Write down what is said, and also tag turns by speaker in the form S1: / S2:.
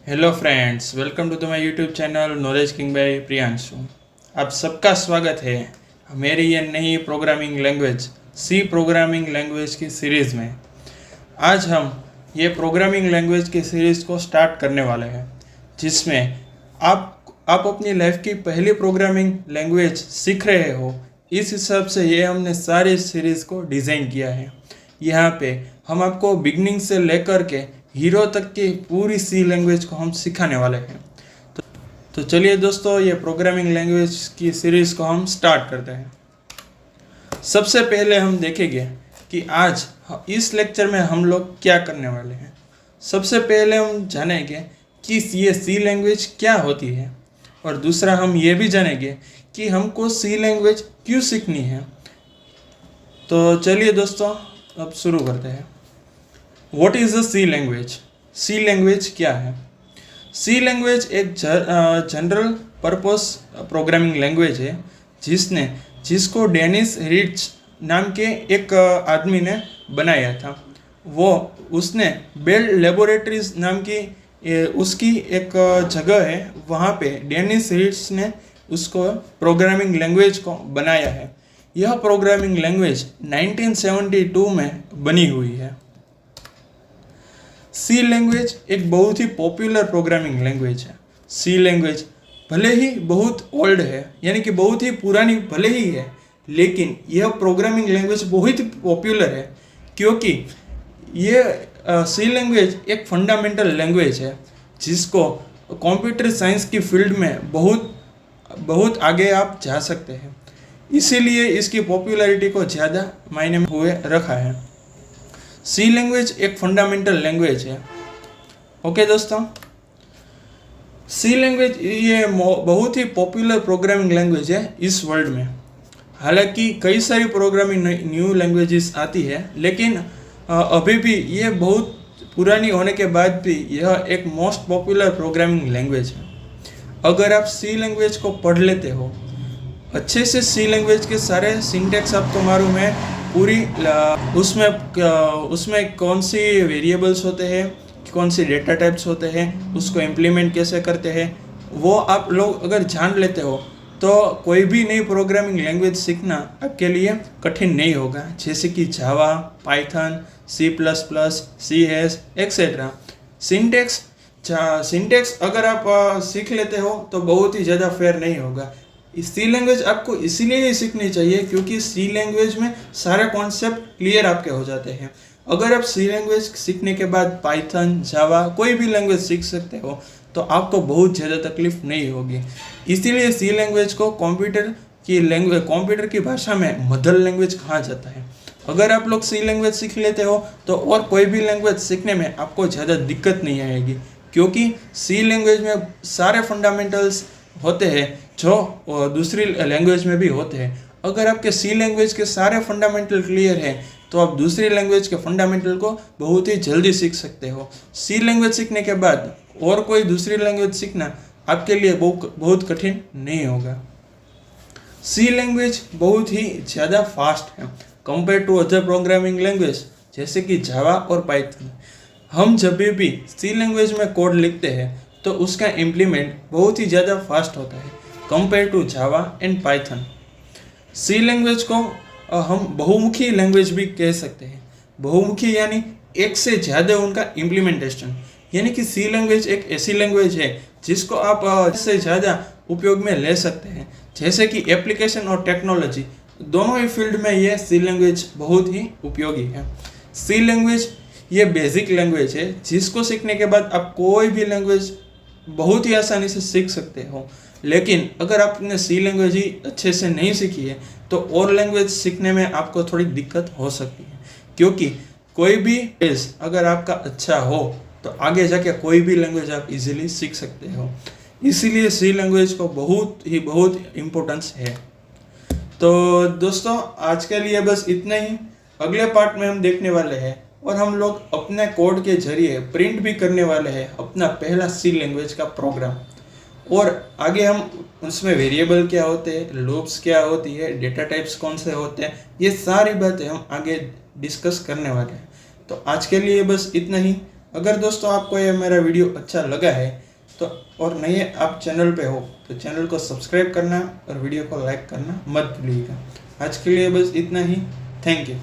S1: Hello friends, welcome to the my YouTube channel knowledge king by Priyanshu. आप सबका स्वागत है मेरी ये नई programming language C programming language की सीरीज़ में। आज हम ये प्रोग्रामिंग लैंग्वेज की सीरीज़ को स्टार्ट करने वाले हैं, जिसमें आप अपनी लाइफ की पहली प्रोग्रामिंग लैंग्वेज सीख रहे हो। इस हिसाब से ये हमने सारी सीरीज़ को डिज़ाइन किया है। यहाँ पे हम आपको बिगनिंग से लेकर के हीरो तक की पूरी सी लैंग्वेज को हम सिखाने वाले हैं। तो चलिए दोस्तों, ये प्रोग्रामिंग लैंग्वेज की सीरीज़ को हम स्टार्ट करते हैं। सबसे पहले हम देखेंगे कि आज इस लेक्चर में हम लोग क्या करने वाले हैं। सबसे पहले हम जानेंगे कि ये सी लैंग्वेज क्या होती है, और दूसरा हम ये भी जानेंगे कि हमको सी लैंग्वेज क्यों सीखनी है। तो चलिए दोस्तों, अब शुरू करते हैं। What is a C language? C language क्या है? सी लैंग्वेज एक जनरल पर्पस प्रोग्रामिंग लैंग्वेज है जिसको डेनिस रिच नाम के एक आदमी ने बनाया था। उसने बेल लेबोरेटरीज नाम की उसकी एक जगह है, वहाँ पे डेनिस रिच ने उसको प्रोग्रामिंग लैंग्वेज को बनाया है। यह प्रोग्रामिंग लैंग्वेज 1972 में बनी हुई है। सी लैंग्वेज एक बहुत ही पॉपुलर प्रोग्रामिंग लैंग्वेज है। सी लैंग्वेज भले ही बहुत ओल्ड है, यानी कि बहुत ही पुरानी भले ही है, लेकिन यह प्रोग्रामिंग लैंग्वेज बहुत ही पॉपुलर है क्योंकि ये सी लैंग्वेज एक फंडामेंटल लैंग्वेज है जिसको कंप्यूटर साइंस की फील्ड में बहुत आगे आप जा सकते हैं। इसीलिए इसकी पॉपुलैरिटी को ज़्यादा मायने में हुए रखा है। सी लैंग्वेज एक फंडामेंटल लैंग्वेज है। ओके दोस्तों, सी लैंग्वेज ये बहुत ही पॉपुलर प्रोग्रामिंग लैंग्वेज है इस वर्ल्ड में। हालांकि कई सारी प्रोग्रामिंग न्यू लैंग्वेजेस आती है, लेकिन अभी भी ये बहुत पुरानी होने के बाद भी यह एक मोस्ट पॉपुलर प्रोग्रामिंग लैंग्वेज है। अगर आप सी लैंग्वेज को पढ़ लेते हो अच्छे से, सी लैंग्वेज के सारे सिंटैक्स आपको मालूम है, पूरी उसमें कौन सी वेरिएबल्स होते हैं, कौन सी डेटा टाइप्स होते हैं, उसको इम्प्लीमेंट कैसे करते हैं, वो आप लोग अगर जान लेते हो तो कोई भी नई प्रोग्रामिंग लैंग्वेज सीखना आपके लिए कठिन नहीं होगा। जैसे कि Java, Python, C++, CS etcetera. Syntax अगर आप सीख लेते हो तो बहुत ही ज़्यादा फेयर नहीं होगा। सी लैंग्वेज आपको इसीलिए ही सीखनी चाहिए क्योंकि सी लैंग्वेज में सारे कॉन्सेप्ट क्लियर आपके हो जाते हैं। अगर आप सी लैंग्वेज सीखने के बाद पाइथन, जावा कोई भी लैंग्वेज सीख सकते हो तो आपको बहुत ज़्यादा तकलीफ नहीं होगी। इसीलिए सी लैंग्वेज को कंप्यूटर की भाषा में मदर लैंग्वेज कहा जाता है। अगर आप लोग सी लैंग्वेज सीख लेते हो तो और कोई भी लैंग्वेज सीखने में आपको ज़्यादा दिक्कत नहीं आएगी, क्योंकि सी लैंग्वेज में सारे फंडामेंटल्स होते हैं जो दूसरी लैंग्वेज में भी होते हैं। अगर आपके सी लैंग्वेज के सारे फंडामेंटल क्लियर हैं तो आप दूसरी लैंग्वेज के फंडामेंटल को बहुत ही जल्दी सीख सकते हो। सी लैंग्वेज सीखने के बाद और कोई दूसरी लैंग्वेज सीखना आपके लिए बहुत कठिन नहीं होगा। सी लैंग्वेज बहुत ही ज़्यादा फास्ट है compare to other programming language जैसे कि जावा और पाइथन। हम जब भी सी लैंग्वेज में कोड लिखते हैं तो उसका इम्प्लीमेंट बहुत ही ज़्यादा फास्ट होता है compare to Java and Python. C language को हम बहुमुखी लैंग्वेज भी कह सकते हैं। बहुमुखी यानी एक से ज़्यादा उनका इम्प्लीमेंटेशन, यानी कि सी लैंग्वेज एक ऐसी लैंग्वेज है जिसको आप से ज़्यादा उपयोग में ले सकते हैं। जैसे कि एप्लीकेशन और टेक्नोलॉजी दोनों ही फील्ड में ये सी लैंग्वेज बहुत ही उपयोगी है। सी लैंग्वेज ये बेसिक लैंग्वेज है जिसको सीखने के बाद आप कोई भी लैंग्वेज बहुत ही आसानी से सीख सकते हो। लेकिन अगर आपने सी लैंग्वेज ही अच्छे से नहीं सीखी है तो और लैंग्वेज सीखने में आपको थोड़ी दिक्कत हो सकती है, क्योंकि कोई भी लैंग्वेज अगर आपका अच्छा हो तो आगे जाके कोई भी लैंग्वेज आप इजीली सीख सकते हो। इसीलिए सी लैंग्वेज को बहुत इम्पोर्टेंस है। तो दोस्तों, आज के लिए बस इतना ही। अगले पार्ट में हम देखने वाले हैं और हम लोग अपने कोड के जरिए प्रिंट भी करने वाले हैं अपना पहला सी लैंग्वेज का प्रोग्राम। और आगे हम उसमें वेरिएबल क्या होते हैं, लूप्स क्या होती है, डेटा टाइप्स कौन से होते हैं, ये सारी बातें हम आगे डिस्कस करने वाले हैं। तो आज के लिए बस इतना ही। अगर दोस्तों आपको ये मेरा वीडियो अच्छा लगा है तो और नए आप चैनल पे हो तो चैनल को सब्सक्राइब करना और वीडियो को लाइक करना मत भूलिएगा। आज के लिए बस इतना ही। Thank you.